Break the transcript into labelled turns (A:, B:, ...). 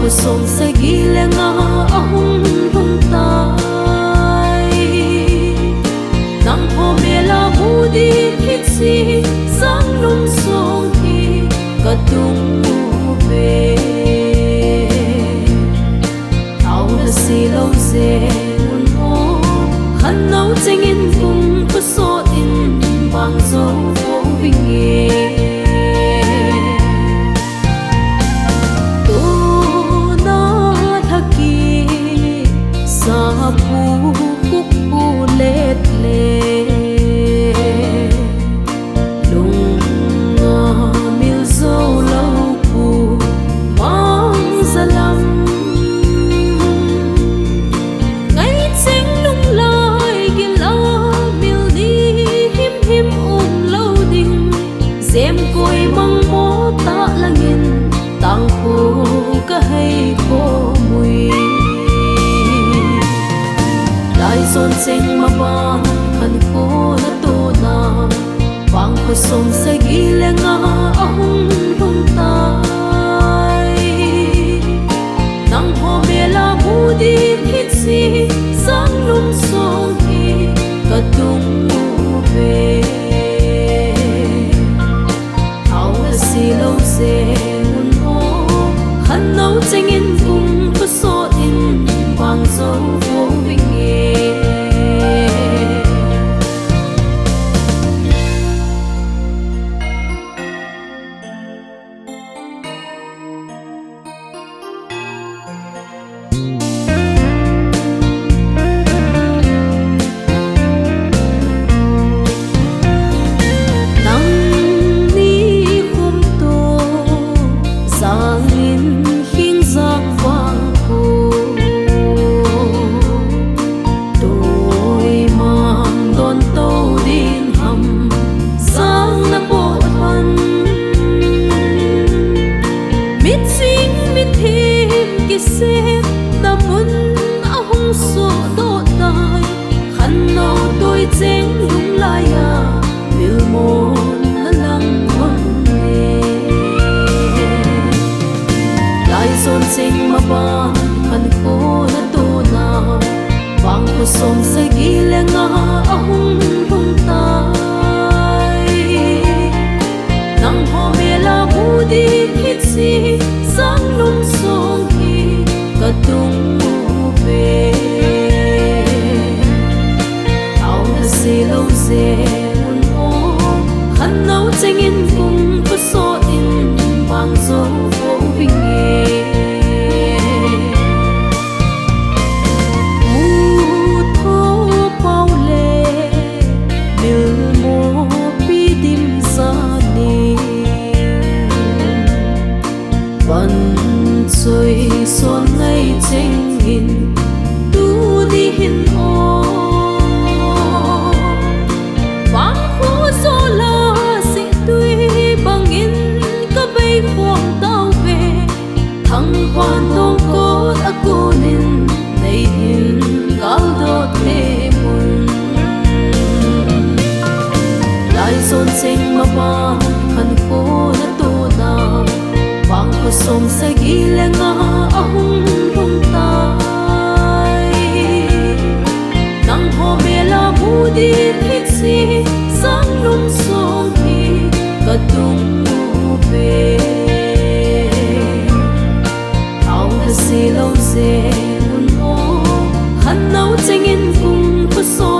A: ko som sa gilenga ahong huntay nang homela mudi hitsi sang lung song hi katung ve tao na silaw ze unho khan nau chengin kum ko so in bang zo vô vinge pu khúc pu lết lê lung miêu dâu lâu pu mang ra lắm ngày chính lung lai ghi la miêu đi him him lâu đình xem coi măng mó ta là nghìn tang khô cả hay khô mùi son seng ma ban khan ko na to na wang ko som sa gilenga ahong huntay nang homela mudi hitsi sang lung song hi katung ve au na silaw se unho khan nau chengin kum ko so in bang zo vô vinge som sa gilenga ahong huntay nang homela mudi hitsi sang lung song hi katung ve tao na silaw ze unho khan nau chengin kum ko so in bang zo vô vinge rồi son ngay trên hình tu đi hình ô vang khu gió la sĩ tuy bằng in các bay quang tao về thăng quan tông cốt aku nên đầy hình cao đốt thế buồn lại son sinh mà ba khăn khô đã tô nào wang ko som sa gilenga ahong huntay nang homela mudi hitsi sang lung song hi katung ve tao na silaw ze unho khan nau chengin kum ko so